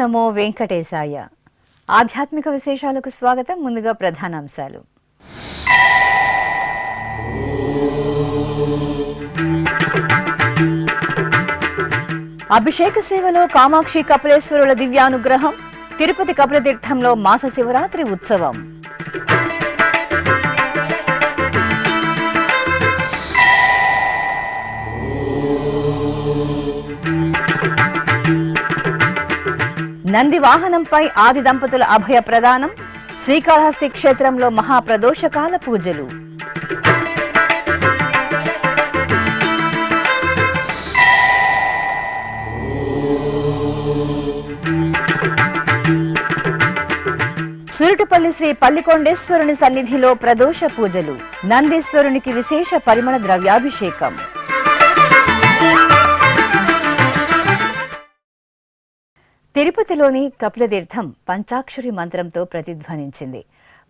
నమో వెంకటేశాయ. ఆధ్యాత్మిక విశేషాలకు స్వాగతం. ముందుగా ప్రధానాంశాలు. అభిషేక సేవలో కామాక్షి కపిలేశ్వరుల దివ్యానుగ్రహం. తిరుపతి కపిలతీర్థంలో మాస శివరాత్రి ఉత్సవం. నంది వాహనంపై ఆది దంపతుల అభయ ప్రదానం. శ్రీకాళహస్తి క్షేత్రంలో మహాప్రదోషకాల పూజలు. సురుటుపల్లి శ్రీ పల్లికొండేశ్వరుని సన్నిధిలో ప్రదోష పూజలు. నందీశ్వరునికి విశేష పరిమళ ద్రవ్యాభిషేకం. తిరుపతిలోని కపిలతీర్థం పంచాక్షరి మంత్రంతో ప్రతిధ్వనించింది.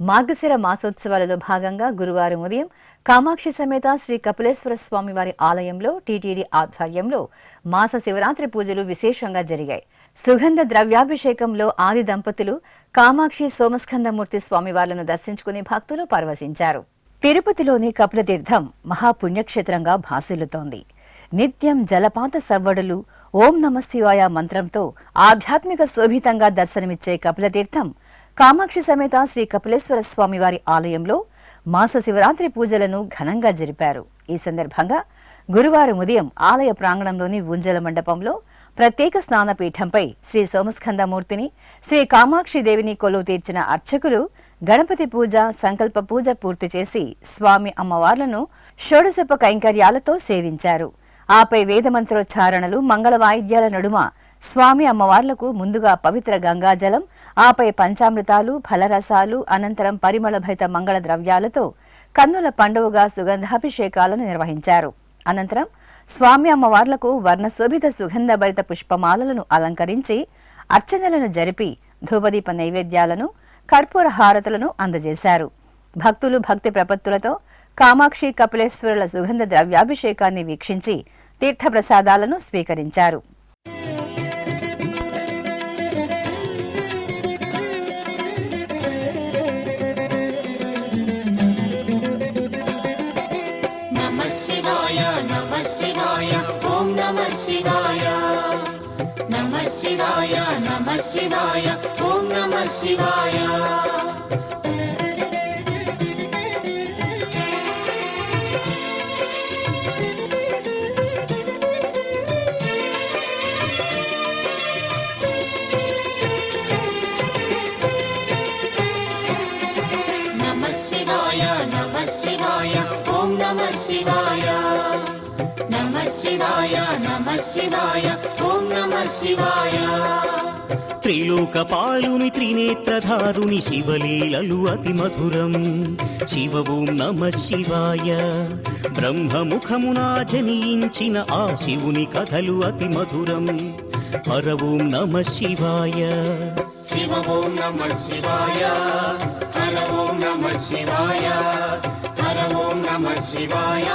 మార్గశిర మాసోత్సవాలలో భాగంగా గురువారం ఉదయం కామాక్షి సమేత శ్రీ కపిలేశ్వర స్వామి వారి ఆలయంలో టీటీడీ ఆధ్వర్యంలో మాస శివరాత్రి పూజలు విశేషంగా జరిగాయి. సుగంధ ద్రవ్యాభిషేకంలో ఆది దంపతులు కామాక్షి సోమస్కందమూర్తి స్వామివార్లను దర్శించుకుని భక్తులు పరవశించారు. తిరుపతిలోని కపిలతీర్థం మహాపుణ్యక్షేత్రంగా భాసిల్లుతోంది. నిత్యం జలపాత సవ్వడులు, ఓం నమశివాయ మంత్రంతో ఆధ్యాత్మిక శోభితంగా దర్శనమిచ్చే కపిలతీర్థం కామాక్షి సమేత శ్రీ కపిలేశ్వర స్వామివారి ఆలయంలో మాస శివరాత్రి పూజలను ఘనంగా జరిపారు. ఈ సందర్భంగా గురువారం ఉదయం ఆలయ ప్రాంగణంలోని ఊంజల మండపంలో ప్రత్యేక స్నానపీఠంపై శ్రీ సోమస్కందమూర్తిని, శ్రీ కామాక్షి దేవిని కొలువు తీర్చిన అర్చకులు గణపతి పూజ, సంకల్ప పూజ పూర్తి చేసి స్వామి అమ్మవార్లను షోడశోప కైంకర్యాలతో సేవించారు. ఆపై వేదమంత్రోచ్చారణలు, మంగళ వాయిద్యాల నడుమ స్వామి అమ్మవార్లకు ముందుగా పవిత్ర గంగాజలం, ఆపై పంచామృతాలు, ఫలరసాలు, అనంతరం పరిమళభరిత మంగళ ద్రవ్యాలతో కన్నుల పండువగా సుగంధాభిషేకాలను నిర్వహించారు. అనంతరం స్వామి అమ్మవార్లకు వర్ణశోభిత సుగంధభరిత పుష్పమాలలను అలంకరించి అర్చనలను జరిపి ధూపదీప నైవేద్యాలను, కర్పూర హారతులను అందజేశారు. భక్తులు భక్తి ప్రపత్తులతో కామాక్షి కపిలేశ్వరుల సుగంధ ద్రవ్యాభిషేకాన్ని వీక్షించి తీర్థప్రసాదాలను స్వీకరించారు. త్రిలోకపాలుని త్రినేత్రధారుని శివలీలలు అతి మధురం. శివ ఓం నమః శివాయ. బ్రహ్మముఖమునా జనించిన ఆ శివుని కథలు అతి మధురం. హర ఓం నమః శివాయ. శివ ఓం నమః శివాయ. హర ఓం నమః శివాయ. హర ఓం నమః శివాయ.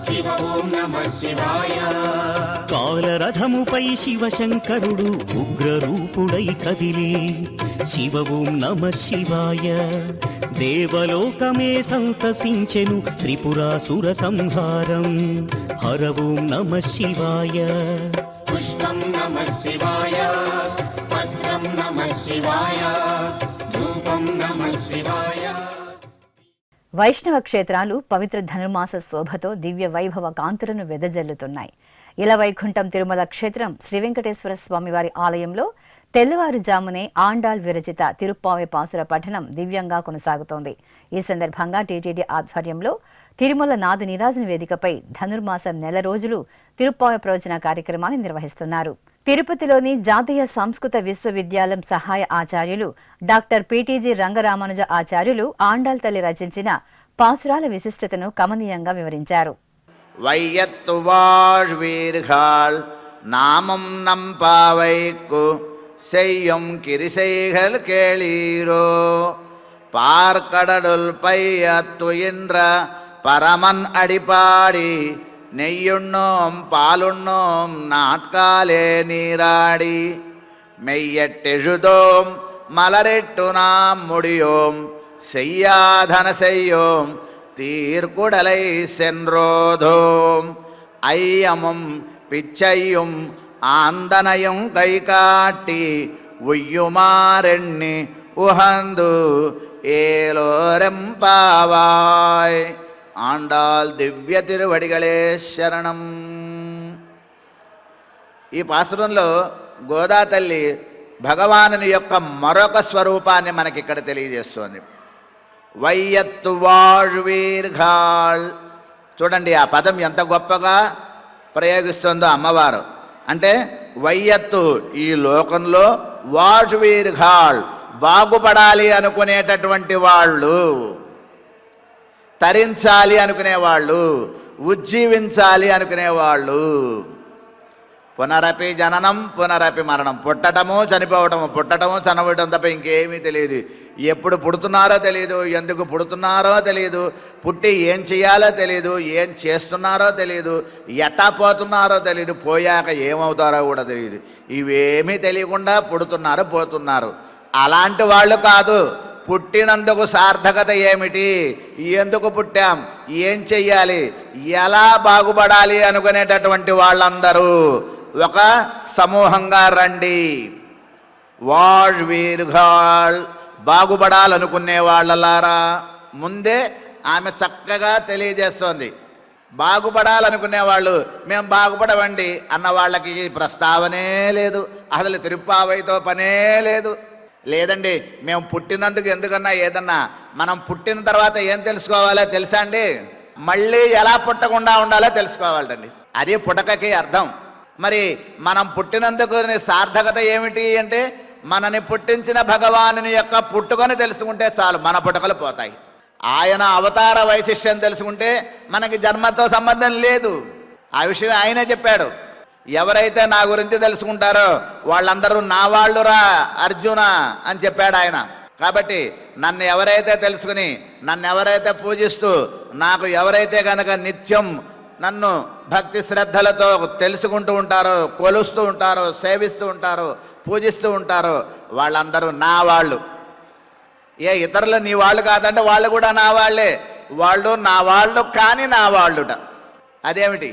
శివ ఓం నమః శివాయ. కాలరథముపై శివశంకరుడు ఉగ్రరూపుడై కదిలి శివ ఓం నమః శివాయ. దేవలోకమే సంతసించెను త్రిపురాసుర సంహారం. హర ఓం నమః శివాయ. పుష్పం నమః శివాయ. పత్రం నమః శివాయ. ధూపం నమః శివాయ. వైష్ణవ క్షేత్రాలు పవిత్ర ధనుర్మాస శోభతో దివ్య వైభవ కాంతులను వెదజల్లుతున్నాయి. ఇలవైకుంఠం తిరుమల క్షేత్రం శ్రీ వెంకటేశ్వర స్వామివారి ఆలయంలో తెల్లవారుజామునే ఆండాళ్ విరచిత తిరుప్పావై పాసుర పఠనం దివ్యంగా కొనసాగుతోంది. ఈ సందర్భంగా టీటీడీ ఆధ్వర్యంలో తిరుమల నాద నీరాజన వేదికపై ధనుర్మాసం నెల రోజులు తిరుప్పావై ప్రవచన కార్యక్రమాన్ని నిర్వహిస్తున్నారు. తిరుపతిలోని జాతీయ సంస్కృత విశ్వవిద్యాలయం సహాయ ఆచార్యులు డాక్టర్ పిటిజి రంగరామానుజ ఆచార్యులు ఆండాళ్ తల్లి రచించిన పాసురాల విశిష్టతను కమనీయంగా వివరించారు. வையத்து வாழ்வீர்கள் நாமம் நம்பாவைக்கு செய்யும் கிரிசைகள் கேளீரோ பார்க்கடலுள் பையத்துயின்ற பரமன் அடிப்பாடி நெய்யுண்ணோம் பாலுண்ணோம் நாட்காலே நீராடி மெய்யட்டெழுதோம் மலரெட்டு நாம் முடியோம் செய்யாதன செய்யோம் தீர்க்குடலை சென்றோதோம் ஐயமும் பிச்சையும் ஆந்தனையும் கை காட்டி உய்யுமாறெண்ணி உகந்து ஏலோரெம்பாவாய். ఆండాల్ దివ్య తిరువడిగళే శరణం. ఈ పాసురంలో గోదా తల్లి భగవానుని యొక్క మరొక స్వరూపాన్ని మనకి ఇక్కడ తెలియజేస్తోంది. వైయత్తు వాళ్వీర్ఘాళ్. చూడండి ఆ పదం ఎంత గొప్పగా ప్రయోగిస్తుందో అమ్మవారు. అంటే వైయత్తు ఈ లోకంలో, వాళ్వీర్ఘాళ్ బాగుపడాలి అనుకునేటటువంటి వాళ్ళు, తరించాలి అనుకునేవాళ్ళు, ఉజ్జీవించాలి అనుకునేవాళ్ళు. పునరపి జననం పునరపి మరణం. పుట్టటము చనిపోవటము, పుట్టటము చనిపోవటం తప్ప ఇంకేమీ తెలియదు. ఎప్పుడు పుడుతున్నారో తెలియదు, ఎందుకు పుడుతున్నారో తెలియదు, పుట్టి ఏం చేయాలో తెలియదు, ఏం చేస్తున్నారో తెలియదు, ఎట్టా పోతున్నారో తెలియదు, పోయాక ఏమవుతారో కూడా తెలియదు. ఇవేమీ తెలియకుండా పుడుతున్నారు, పోతున్నారు. అలాంటి వాళ్ళు కాదు. పుట్టినందుకు సార్థకత ఏమిటి, ఎందుకు పుట్టాం, ఏం చెయ్యాలి, ఎలా బాగుపడాలి అనుకునేటటువంటి వాళ్ళందరూ ఒక సమూహంగా రండి. వాళ్వీర్ఘాళ్ బాగుపడాలనుకునే వాళ్ళలారా. ముందే ఆమె చక్కగా తెలియజేస్తోంది. బాగుపడాలనుకునే వాళ్ళు మేము బాగుపడవండి అన్న వాళ్ళకి ప్రస్తావనే లేదు, అసలు తిరుప్పావైతో పనే లేదు. లేదండి మేము పుట్టినందుకు ఎందుకన్నా ఏదన్నా, మనం పుట్టిన తర్వాత ఏం తెలుసుకోవాలో తెలుసా అండి? మళ్ళీ ఎలా పుట్టకుండా ఉండాలో తెలుసుకోవాలండి. అది పుటకకి అర్థం. మరి మనం పుట్టినందుకు సార్థకత ఏమిటి అంటే, మనని పుట్టించిన భగవానుని యొక్క పుట్టుకని తెలుసుకుంటే చాలు, మన పుటకలు పోతాయి. ఆయన అవతార వైశిష్యం తెలుసుకుంటే మనకి జన్మతో సంబంధం లేదు. ఆ విషయం ఆయనే చెప్పాడు. ఎవరైతే నా గురించి తెలుసుకుంటారో వాళ్ళందరూ నా వాళ్ళురా అర్జున అని చెప్పాడు ఆయన. కాబట్టి నన్ను ఎవరైతే తెలుసుకుని, నన్ను ఎవరైతే పూజిస్తూ, నాకు ఎవరైతే కనుక నిత్యం నన్ను భక్తి శ్రద్ధలతో తెలుసుకుంటూ ఉంటారో, కొలుస్తూ ఉంటారో, సేవిస్తూ ఉంటారో, పూజిస్తూ ఉంటారో వాళ్ళందరూ నా వాళ్ళు. ఏ ఇతరులు నీ వాళ్ళు కాదంటే వాళ్ళు కూడా నా వాళ్ళే. వాళ్ళు నా వాళ్ళు కానీ నా వాళ్ళుట. అదేమిటి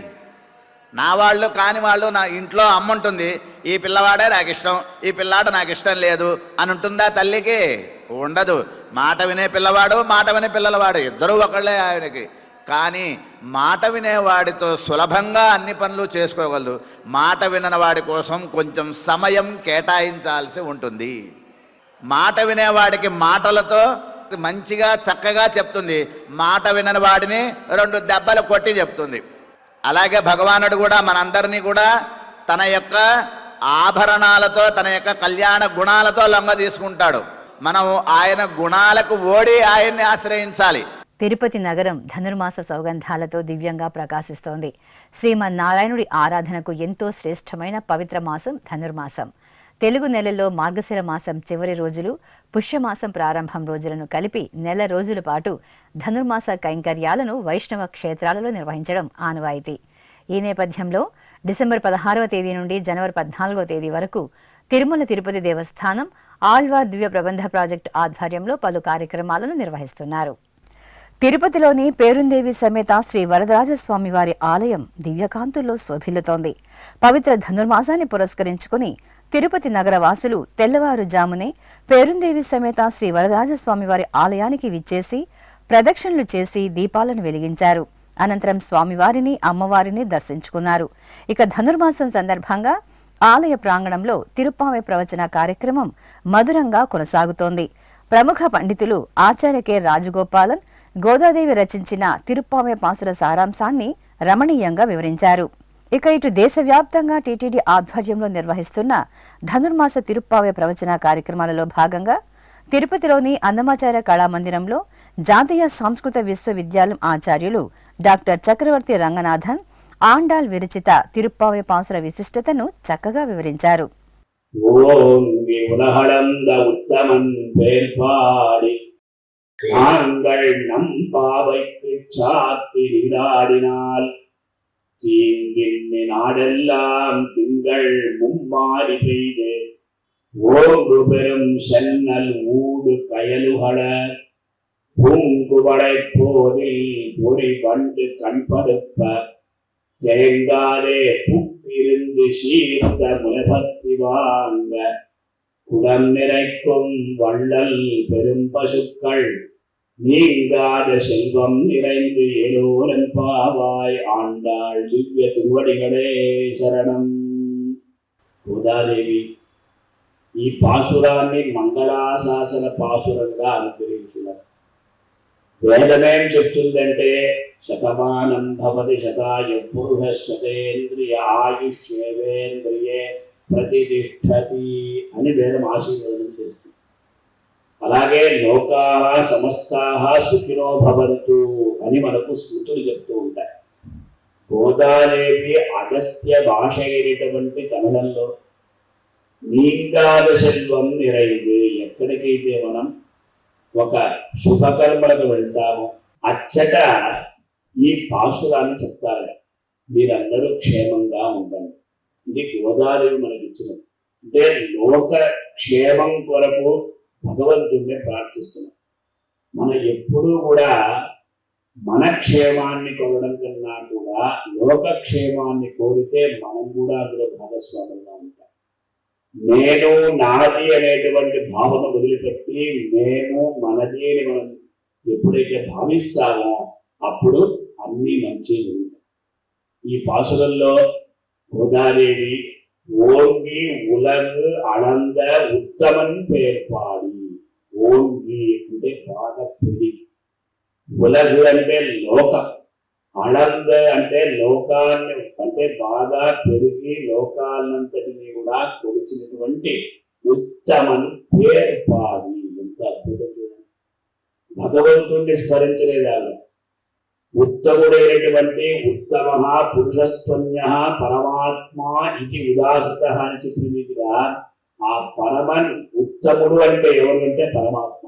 నా వాళ్ళు కాని వాళ్ళు? నా ఇంట్లో అమ్మ ఉంటుంది, ఈ పిల్లవాడే నాకు ఇష్టం, ఈ పిల్లాడు నాకు ఇష్టం లేదు అని ఉంటుందా తల్లికి? ఉండదు. మాట వినే పిల్లవాడు, మాట వినే పిల్లలవాడు ఇద్దరూ ఒకళ్ళే ఆయనకి. కానీ మాట వినేవాడితో సులభంగా అన్ని పనులు చేసుకోగలదు. మాట వినని వాడి కోసం కొంచెం సమయం కేటాయించాల్సి ఉంటుంది. మాట వినేవాడికి మాటలతో మంచిగా చక్కగా చెప్తుంది, మాట వినని వాడిని 2 దెబ్బలు కొట్టి చెప్తుంది. అలాగే భగవానుడు కూడా మనందరినీ కూడా తన యొక్క ఆభరణాలతో, తన యొక్క కళ్యాణ గుణాలతో లొంగ తీసుకుంటాడు. మనం ఆయన గుణాలకు ఓడి ఆయన్ని ఆశ్రయించాలి. తిరుపతి నగరం ధనుర్మాస సౌగంధాలతో దివ్యంగా ప్రకాశిస్తోంది. శ్రీమన్నారాయణుడి ఆరాధనకు ఎంతో శ్రేష్టమైన పవిత్ర మాసం ధనుర్మాసం. తెలుగు నెలల్లో మార్గశిర మాసం చివరి రోజులు, పుష్యమాసం ప్రారంభం రోజులను కలిపి నెల రోజుల పాటు ధనుర్మాస కైంకర్యాలను వైష్ణవ క్షేత్రాలలో నిర్వహించడం ఆనవాయితీ. ఈ నేపథ్యంలో డిసెంబర్ 16వ తేదీ నుండి జనవరి 14వ తేదీ వరకు తిరుమల తిరుపతి దేవస్థానం ఆళ్వార్ దివ్య ప్రబంధ ప్రాజెక్టు ఆధ్వర్యంలో పలు కార్యక్రమాలను నిర్వహిస్తున్నారు. తిరుపతిలోని పేరుందేవి సమేత శ్రీ వరదరాజస్వామి వారి ఆలయం దివ్యకాంతుల్లో శోభిల్లుతోంది. పవిత్ర ధనుర్మాసాన్ని పురస్కరించుకుని తిరుపతి నగర వాసులు తెల్లవారుజామునే పేరుందేవి సమేత శ్రీ వరదరాజస్వామి వారి ఆలయానికి విచ్చేసి ప్రదక్షిణలు చేసి దీపాలను వెలిగించారు. అనంతరం స్వామివారిని, అమ్మవారిని దర్శించుకున్నారు. ఇక ధనుర్మాసం సందర్భంగా ఆలయ ప్రాంగణంలో తిరుప్పావై ప్రవచన కార్యక్రమం మధురంగా కొనసాగుతోంది. ప్రముఖ పండితులు ఆచార్య కె రాజగోపాలన్ గోదాదేవి రచించిన తిరుప్పావై పాసుల సారాంశాన్ని రమణీయంగా వివరించారు. ఇక ఇటు దేశవ్యాప్తంగా టీటీడీ ఆధ్వర్యంలో నిర్వహిస్తున్న ధనుర్మాస తిరుప్పావై ప్రవచన కార్యక్రమాలలో భాగంగా తిరుపతిలోని అన్నమాచార్య కళామందిరంలో జాతీయ సంస్కృత విశ్వవిద్యాలయం ఆచార్యులు డాక్టర్ చక్రవర్తి రంగనాథన్ ఆండాల్ విరచిత తిరుప్పావై పాసుల విశిష్టతను చక్కగా వివరించారు. ஓம் உலகளந்த உத்தமன் வேல்பாடி நாங்கள் நம் பாவைக்கு சாத்தி நீராடினால் தீங்கின் நாடெல்லாம் திங்கள் மும்மாறி பெய்து ஓங்கு பெரும் சென்னல் ஊடு கயலுகள பூங்குவளை போதில் பொறி வண்டு கண்படுப்ப தேங்காலே புக்கிருந்து சீர்த்த முனைபற்றி வாங்க குடம் நிறைக்கும் வள்ளல் பெரும் பசுக்கள் நீங்காத செல்வம் நிறைந்து ஏலோரன் பாவாய் ఆండాళ్ దివ్య తిరువడిగడే శరణం. గోదాదేవి ఈ పాసురాన్ని మంగళాశాసన పాసురంగా అనుగ్రహించున్నారు. వేదమేం చెప్తుందంటే శతమానం భవతి శతాయ పురుష శతేంద్రియ ఆయుష్యేవేంద్రియే ప్రతిష్టతి అని వేదం ఆశీర్వాదం చేస్తుంది. అలాగే లోకాః సమస్తాః సుఖినో భవంతు అని మనకు స్మృతులు చెప్తూ ఉంటాయి. గోదాదేవి అగస్త్య భాష అయినటువంటి తమిళంలో నీంగాద సెల్వం నిరైంది. ఎక్కడికైతే మనం ఒక శుభకర్మలకు వెళ్తామో అచ్చట ఈ పాసురాన్ని చెప్తారు, మీరందరూ క్షేమంగా ఉండండి. ఇది గోదాదేవి మనకి ఇచ్చినది. అంటే లోక క్షేమం కొరకు భగవంతుడిని ప్రార్థిస్తున్నాం. మనం ఎప్పుడూ కూడా మన క్షేమాన్ని కోరడం కన్నా కూడా లోక క్షేమాన్ని కోరితే మనం కూడా అందులో భాగస్వాములుగా ఉంటాం. నేను నాది అనేటువంటి భావన వదిలిపెట్టి మేము మనది అని మనం ఎప్పుడైతే భావిస్తామో అప్పుడు అన్ని మంచి ఉంటాయి. ఈ పాసురంలో గోదాదేవి ఓంగి ఉలగు అళంద ఉత్తమన్ పేర్పాడి. ఓంగి అంటే బాగా పెరిగి, ఉలగు అంటే లోకం, అళంద అంటే లోకాన్ని అంటే బాగా పెరిగి లోకాలంతటినీ కూడా కొలిచినటువంటి ఉత్తమన్ పేర్పాడి. ఎంత అద్భుతం చూడండి. భగవంతుణ్ణి స్మరించలేదా? ఉత్తముడైనటువంటి ఉత్తమ పురుషస్త్వన్య పరమాత్మ ఇది ఉదాహృత అని చెప్పినదిగా ఆ పరమన్ ఉత్తముడు అంటే ఎవరు అంటే పరమాత్మ.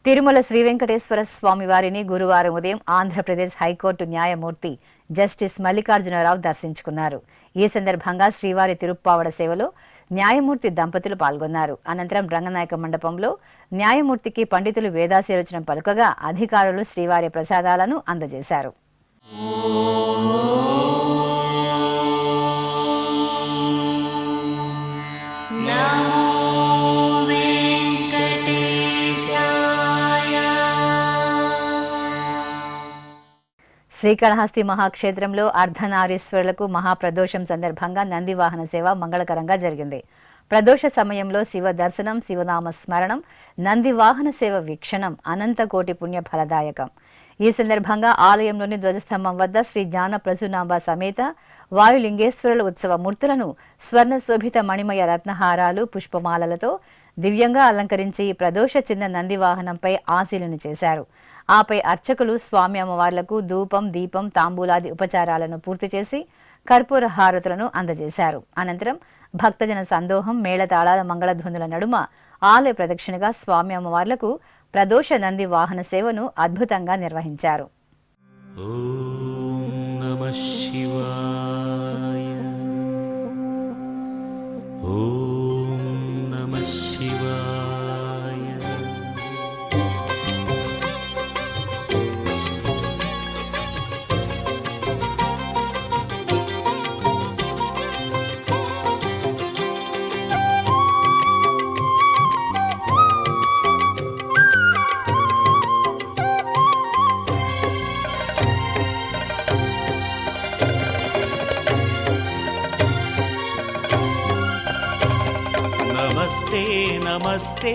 తిరుమల శ్రీ వెంకటేశ్వర స్వామి వారిని గురువారం ఉదయం ఆంధ్రప్రదేశ్ హైకోర్టు న్యాయమూర్తి జస్టిస్ మల్లికార్జునరావు దర్శించుకున్నారు. ఈ సందర్భంగా శ్రీవారి తిరుప్పావడ సేవలో న్యాయమూర్తి దంపతులు పాల్గొన్నారు. అనంతరం రంగనాయక మండపంలో న్యాయమూర్తికి పండితులు వేదాశీర్వచనం పలుకగా అధికారులు శ్రీవారి ప్రసాదాలను అందజేశారు. శ్రీకాళహస్తి మహాక్షేత్రంలో అర్ధనారీశ్వరులకు మహాప్రదోషం సందర్భంగా నంది వాహన సేవ మంగళకరంగా జరిగింది. ప్రదోష సమయంలో శివ దర్శనం, శివనామ స్మరణం, నంది వాహన సేవ వీక్షణం అనంత కోటి పుణ్య ఫలదాయకం. ఈ సందర్భంగా ఆలయంలోని ధ్వజస్తంభం వద్ద శ్రీ జ్ఞాన ప్రసూనాంబ సమేత వాయులింగేశ్వరుల ఉత్సవ మూర్తులను స్వర్ణ శోభిత మణిమయ రత్నహారాలు, పుష్పమాలలతో దివ్యంగా అలంకరించి ప్రదోష చిన్న నంది వాహనంపై ఆశీలను చేశారు. ఆపై అర్చకులు స్వామి అమ్మవార్లకు ధూపం, దీపం, తాంబూలాది ఉపచారాలను పూర్తి చేసి కర్పూర హారతులను అందజేశారు. అనంతరం భక్తజన సందోహం, మేళతాళాల, మంగళధ్వనుల నడుమ ఆలయ ప్రదక్షిణగా స్వామి అమ్మవార్లకు ప్రదోష నంది వాహన సేవను అద్భుతంగా నిర్వహించారు. ఓం నమః శివాయ. ఓం నమః శివాయ. నమస్తే నమస్తే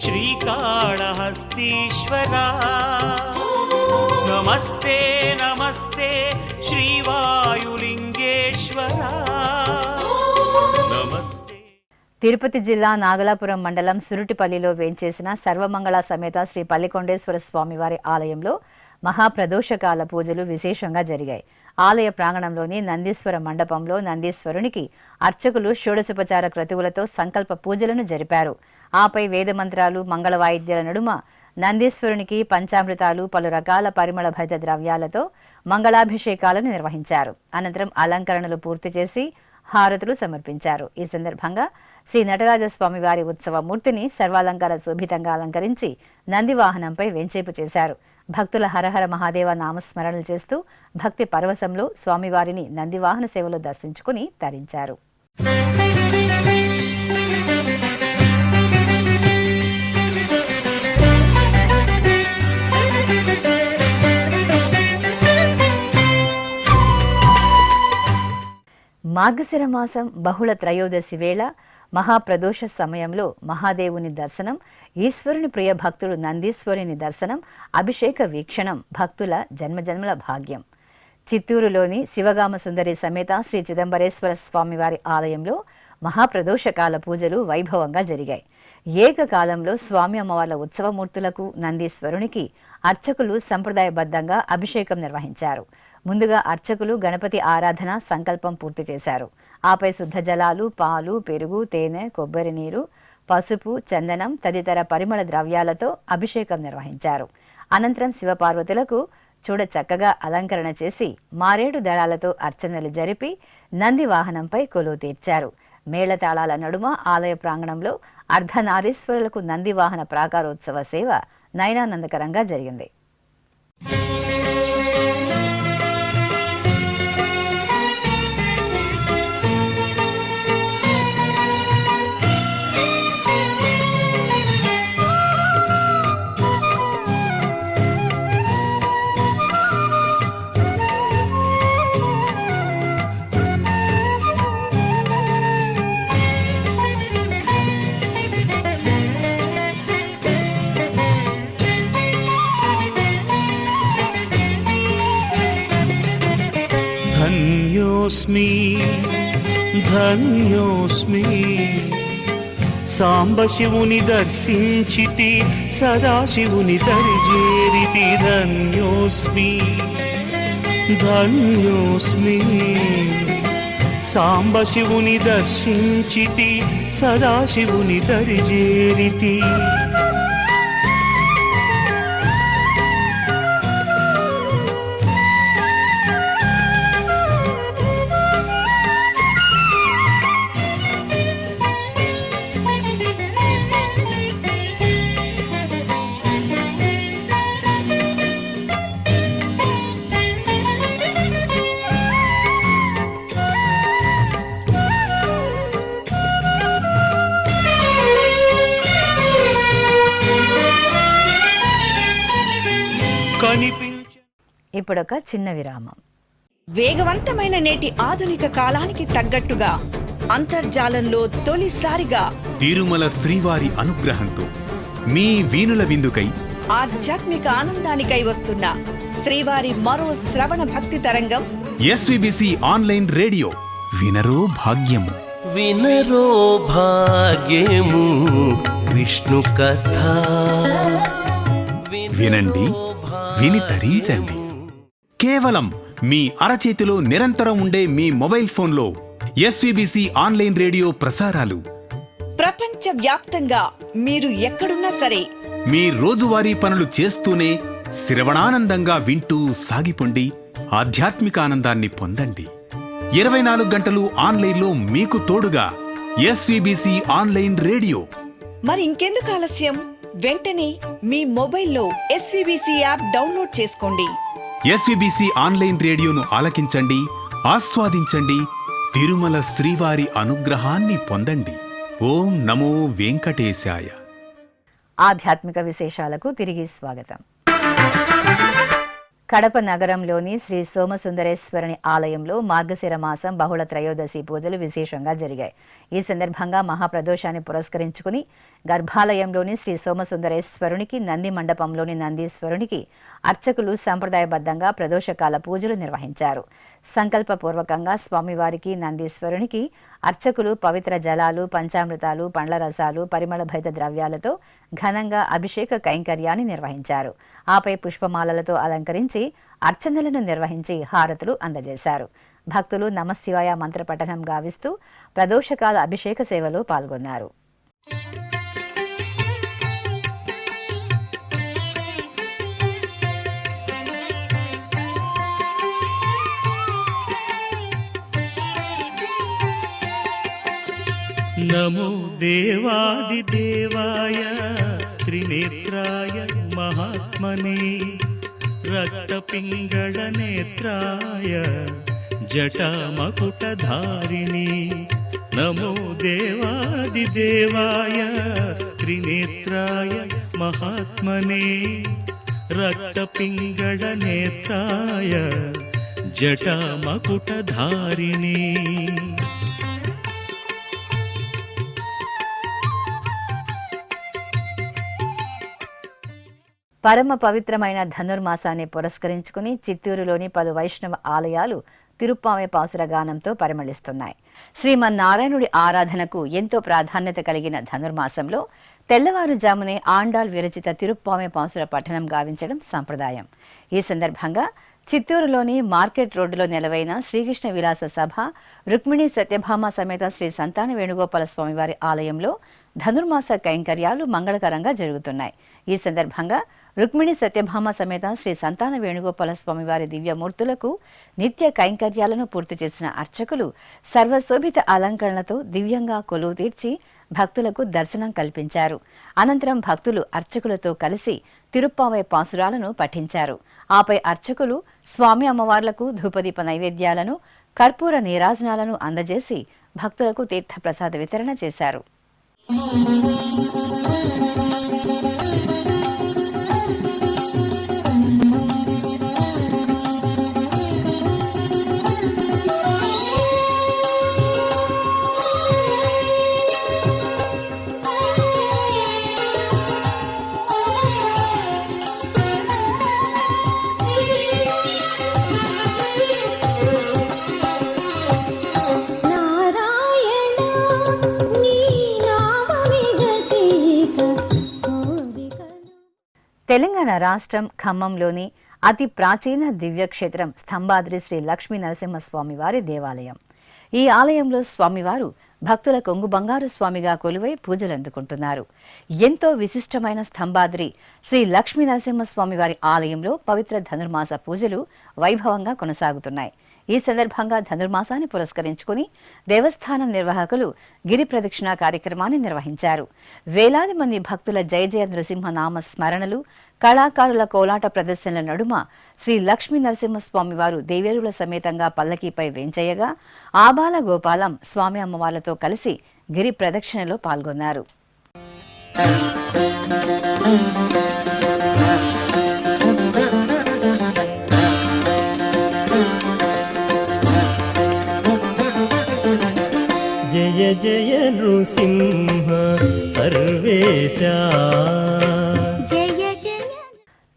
శ్రీకాళహస్తీశ్వరా. నమస్తే నమస్తే శ్రీవాయులింగేశ్వరా. నమస్తే. తిరుపతి జిల్లా నాగలాపురం మండలం సురుటిపల్లిలో వేంచేసిన సర్వమంగళ సమేత శ్రీ పల్లికొండేశ్వర స్వామివారి ఆలయంలో మహాప్రదోషకాల పూజలు విశేషంగా జరిగాయి. ఆలయ ప్రాంగణంలోని నందీశ్వర మండపంలో నందీశ్వరునికి అర్చకులు షోడశోపచార క్రతువులతో సంకల్ప పూజలను జరిపారు. ఆపై వేదమంత్రాలు, మంగళ వాయిద్యాల నడుమ నందీశ్వరునికి పంచామృతాలు, పలు రకాల పరిమళ భరిత ద్రవ్యాలతో మంగళాభిషేకాలను నిర్వహించారు. అనంతరం అలంకరణలు పూర్తి చేసి హారతులు సమర్పించారు. ఈ సందర్భంగా శ్రీ నటరాజస్వామి వారి ఉత్సవ మూర్తిని సర్వాలంకార శోభితంగా అలంకరించి నంది వాహనంపై వెంచేపు చేశారు. భక్తుల హరహర మహాదేవ నామస్మరణలు చేస్తూ భక్తి పరవశంలో స్వామివారిని నందివాహన సేవలో దర్శించుకుని తరించారు. మార్గశిర మాసం బహుళ త్రయోదశి వేళ మహాప్రదోష సమయంలో మహాదేవుని దర్శనం, ఈశ్వరుని ప్రియ భక్తుడు నందీశ్వరుని దర్శనం, అభిషేక వీక్షణం భక్తుల జన్మజన్మల భాగ్యం. చిత్తూరులోని శివగామ సుందరి సమేత శ్రీ చిదంబరేశ్వర స్వామివారి ఆలయంలో మహాప్రదోషకాల పూజలు వైభవంగా జరిగాయి. ఏకకాలంలో స్వామి అమ్మవార్ల ఉత్సవమూర్తులకు నందీశ్వరునికి అర్చకులు సంప్రదాయబద్ధంగా అభిషేకం నిర్వహించారు. ముందుగా అర్చకులు గణపతి ఆరాధన సంకల్పం పూర్తి చేశారు. ఆపై శుద్ధ జలాలు, పాలు, పెరుగు, తేనె, కొబ్బరి నీరు, పసుపు, చందనం తదితర పరిమళ ద్రవ్యాలతో అభిషేకం నిర్వహించారు. అనంతరం శివపార్వతులకు చూడ చక్కగా అలంకరణ చేసి మారేడు దళాలతో అర్చనలు జరిపి నంది వాహనంపై కొలువు తీర్చారు. మేళతాళాల నడుమ ఆలయ ప్రాంగణంలో అర్ధనారీశ్వరులకు నంది వాహన ప్రాకారోత్సవ సేవ నయనానందకరంగా జరిగింది. ధన్యోస్మి ధన్యోస్మి సాంబశివుని దర్శించితి సదాశివుని దరిజేరితి. ధన్యోస్మి ధన్యోస్మి సాంబశివుని దర్శించితి సదాశివుని దరిజేరితి. ఇప్పుడొక చిన్న విరామం. వేగవంతమైన నేటి ఆధునిక కాలానికి తగ్గట్టుగా అంతర్జాలంలో తొలిసారిగా తిరుమల శ్రీవారి అనుగ్రహంతో మీ వీనుల విందుకై ఆధ్యాత్మిక ఆనందానికై వస్తున్న శ్రీవారి మరో శ్రవణ భక్తి తరంగం ఎస్విబిసి ఆన్లైన్ రేడియో. వినరో భాగ్యము, వినరో భాగ్యము విష్ణు కథ. వినండి, విని తరించండి. కేవలం మీ అరచేతిలో నిరంతరం ఉండే మీ మొబైల్ ఫోన్లో ఎస్విబిసి ఆన్లైన్ రేడియో ప్రసారాలు ప్రపంచ వ్యాప్తంగా మీరు ఎక్కడున్నా సరే మీ రోజువారీ పనులు చేస్తూనే శ్రవణానందంగా వింటూ సాగిపోండి. ఆధ్యాత్మిక ఆనందాన్ని పొందండి. 24 గంటలు ఆన్లైన్లో మీకు తోడుగా ఎస్విబిసి ఆన్లైన్ రేడియో. మరి ఇంకెందుకు ఆలస్యం? వెంటనే మీ మొబైల్లో ఎస్విబిసి యాప్ డౌన్లోడ్ చేసుకోండి. ఎస్విబిసి ఆన్లైన్ రేడియోను ఆలకించండి, ఆస్వాదించండి. తిరుమల శ్రీవారి అనుగ్రహాన్ని పొందండి. ఓం నమో వెంకటేశాయ. ఆధ్యాత్మిక విశేషాలకు తిరిగి స్వాగతం. కడప నగరంలోని శ్రీ సోమసుందరేశ్వరుని ఆలయంలో మార్గశిర మాసం బహుళ త్రయోదశి పూజలు విశేషంగా జరిగాయి. ఈ సందర్భంగా మహాప్రదోషాన్ని పురస్కరించుకుని గర్భాలయంలోని శ్రీ సోమసుందరేశ్వరునికి, నంది మండపంలోని నందీశ్వరునికి అర్చకులు సంప్రదాయబద్ధంగా ప్రదోషకాల పూజలు నిర్వహించారు. సంకల్పపూర్వకంగా స్వామివారికి, నందీశ్వరునికి అర్చకులు పవిత్ర జలాలు, పంచామృతాలు, పండ్ల రసాలు, పరిమళ భైత ద్రవ్యాలతో ఘనంగా అభిషేక కైంకర్యాన్ని నిర్వహించారు. ఆపై పుష్పమాలలతో అలంకరించి అర్చనలను నిర్వహించి హారతులు అందజేశారు. భక్తులు నమశివాయ మంత్రపఠనం గావిస్తూ ప్రదోషకాల అభిషేక సేవలో పాల్గొన్నారు. నమో దేవాదిదేవాయ త్రినేత్రాయ మహాత్మనే రక్తపింగళనేత్రాయ జటామకుటధారిణి నమో దేవాదిదేవాయ త్రినేత్రాయ మహాత్మనే రక్తపింగళనేత్రాయ జటామకుటధారిణి. పరమ పవిత్రమైన ధనుర్మాసాన్ని పురస్కరించుకుని చిత్తూరులోని పలు వైష్ణవ ఆలయాలు తిరుప్పావై పాసుర గానంతో పరిమళిస్తున్నాయి. శ్రీమన్నారాయణుడి ఆరాధనకు ఎంతో ప్రాధాన్యత కలిగిన ధనుర్మాసంలో తెల్లవారుజామునే ఆండాళ్ విరచిత తిరుప్పావై పాసుర పఠనం గావించడం సంప్రదాయం. ఈ సందర్భంగా చిత్తూరులోని మార్కెట్ రోడ్డులో నెలవైన శ్రీకృష్ణ విలాస సభ రుక్మిణి సత్యభామ సమేత శ్రీ సంతాన వేణుగోపాల స్వామివారి ఆలయంలో ధనుర్మాస కైంకర్యాలు మంగళకరంగా జరుగుతున్నాయి. ఈ సందర్భంగా రుక్మిణి సత్యభామ సమేత శ్రీ సంతాన వేణుగోపాల స్వామివారి దివ్యమూర్తులకు నిత్య కైంకర్యాలను పూర్తి చేసిన అర్చకులు సర్వశోభిత అలంకరణలతో దివ్యంగా కొలువు తీర్చి భక్తులకు దర్శనం కల్పించారు. అనంతరం భక్తులు అర్చకులతో కలిసి తిరుప్పావై పాసురాలను పఠించారు. ఆపై అర్చకులు స్వామి అమ్మవార్లకు ధూపదీప నైవేద్యాలను, కర్పూర నీరాజనాలను అందజేసి భక్తులకు తీర్థప్రసాద వితరణ చేశారు. తెలంగాణ రాష్ట్రం ఖమ్మంలోని అతి ప్రాచీన దివ్యక్షేత్రం స్తంభాద్రి శ్రీ లక్ష్మీ నరసింహస్వామి వారి దేవాలయం. ఈ ఆలయంలో స్వామివారు భక్తుల కొంగు బంగారు స్వామిగా కొలువై పూజలు అందుకుంటున్నారు. ఎంతో విశిష్టమైన స్తంభాద్రి శ్రీ లక్ష్మీ నరసింహస్వామి వారి ఆలయంలో పవిత్ర ధనుర్మాస పూజలు వైభవంగా కొనసాగుతున్నాయి. ఈ సందర్భంగా ధనుర్మాసాన్ని పురస్కరించుకుని దేవస్థానం నిర్వాహకులు గిరి ప్రదక్షిణ కార్యక్రమాన్ని నిర్వహించారు. వేలాది మంది భక్తుల జయ జయ నృసింహ నామ స్మరణలు, కళాకారుల కోలాట ప్రదర్శనల నడుమ శ్రీ లక్ష్మీ నరసింహస్వామి వారు దేవేరుల సమేతంగా పల్లకీపై వేంచయ్యగా ఆబాల గోపాలం స్వామి అమ్మవార్లతో కలిసి గిరి ప్రదక్షిణలో పాల్గొన్నారు. జయ జయ నృసింహ సర్వేశ.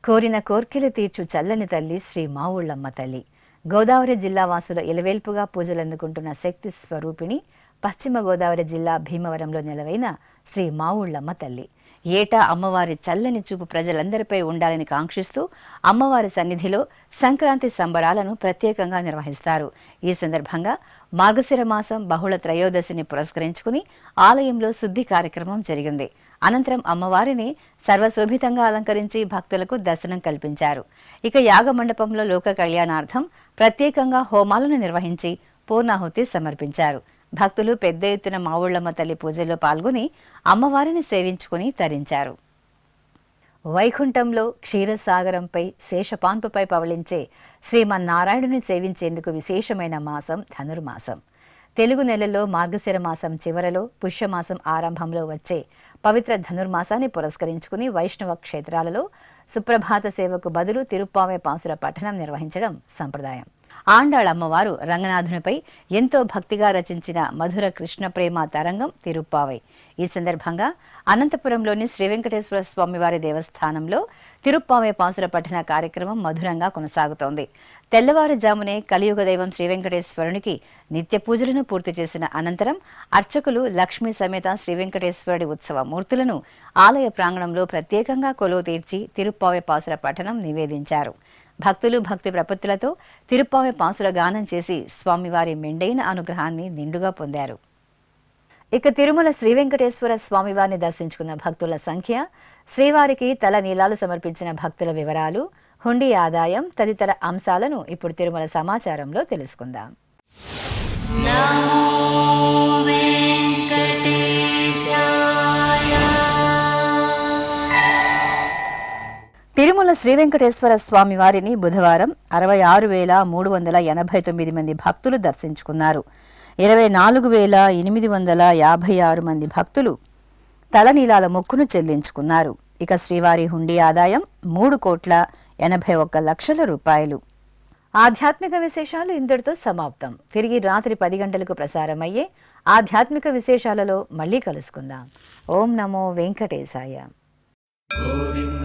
కోరిన కోర్కెలు తీర్చు చల్లని తల్లి శ్రీ మావుళ్ళమ్మ తల్లి. గోదావరి జిల్లా వాసుల ఇలవేల్పుగా పూజలందుకుంటున్న శక్తి స్వరూపిణి పశ్చిమ గోదావరి జిల్లా భీమవరంలో నెలవైన శ్రీ మావుళ్ళమ్మ తల్లి. ఏటా అమ్మవారి చల్లని చూపు ప్రజలందరిపై ఉండాలని కాంక్షిస్తూ అమ్మవారి సన్నిధిలో సంక్రాంతి సంబరాలను ప్రత్యేకంగా నిర్వహిస్తారు. ఈ సందర్భంగా మార్గశిర మాసం బహుళ త్రయోదశిని పురస్కరించుకుని ఆలయంలో శుద్ధి కార్యక్రమం జరిగింది. అనంతరం అమ్మవారిని సర్వశోభితంగా అలంకరించి భక్తులకు దర్శనం కల్పించారు. ఇక యాగ మండపంలో లోక కళ్యాణార్థం ప్రత్యేకంగా హోమాలను నిర్వహించి పూర్ణాహుతి సమర్పించారు. భక్తులు పెద్ద ఎత్తున మావుళ్ళమ్మ తల్లి పూజల్లో పాల్గొని అమ్మవారిని సేవించుకుని తరించారు. వైకుంఠంలో క్షీరసాగరంపై శేషపాన్పుపై పవళించే శ్రీమన్నారాయణుని సేవించేందుకు విశేషమైన మాసం ధనుర్మాసం. తెలుగు నెలల్లో మార్గశిర మాసం చివరలో, పుష్యమాసం ఆరంభంలో వచ్చే పవిత్ర ధనుర్మాసాన్ని పురస్కరించుకుని వైష్ణవ క్షేత్రాలలో సుప్రభాత సేవకు బదులు తిరుప్పావై పాసుర పఠనం నిర్వహించడం సంప్రదాయం. ఆండాళ్ అమ్మవారు రంగనాథునిపై ఎంతో భక్తిగా రచించిన మధుర కృష్ణ ప్రేమ తరంగం తిరుప్పావై. ఈ సందర్భంగా అనంతపురంలోని శ్రీ వెంకటేశ్వర స్వామివారి దేవస్థానంలో తిరుప్పావై పాసుర పఠన కార్యక్రమం మధురంగా కొనసాగుతోంది. తెల్లవారుజామునే కలియుగ దైవం శ్రీ వెంకటేశ్వరునికి నిత్య పూజలను పూర్తి చేసిన అనంతరం అర్చకులు లక్ష్మీ సమేత శ్రీ వెంకటేశ్వరుడి ఉత్సవ మూర్తులను ఆలయ ప్రాంగణంలో ప్రత్యేకంగా కొలువు తీర్చి తిరుప్పావై పాసుర పఠనం నివేదించారు. భక్తులు భక్తి ప్రపత్తులతో తిరుప్పావై పాసుర గానం చేసి స్వామివారి మెండైన అనుగ్రహాన్ని నిండుగా పొందారు. ఇక తిరుమల శ్రీ వెంకటేశ్వర స్వామివారిని దర్శించుకున్న భక్తుల సంఖ్య, శ్రీవారికి తల నీలాలు సమర్పించిన భక్తుల వివరాలు, హుండీ ఆదాయం తదితర అంశాలను ఇప్పుడు తిరుమల సమాచారంలో తెలుసుకుందాం. నమో వెంకటేశాయ. తిరుమల శ్రీ వెంకటేశ్వర స్వామి వారిని బుధవారం 66,389 మంది భక్తులు దర్శించుకున్నారు. 24,856 మంది భక్తులు తలనీలాల మొక్కును చెల్లించుకున్నారు. ఇక శ్రీవారి హుండీ ఆదాయం 3,81,00,000 రూపాయలు. ఆధ్యాత్మిక విశేషాలు ఇంతటితో సమాప్తం. తిరిగి రాత్రి 10 గంటలకు ప్రసారమయ్యే ఆధ్యాత్మిక విశేషాలలో మళ్ళీ కలుసుకుందాం. ఓం నమో వెంకటేశాయ. గోవింద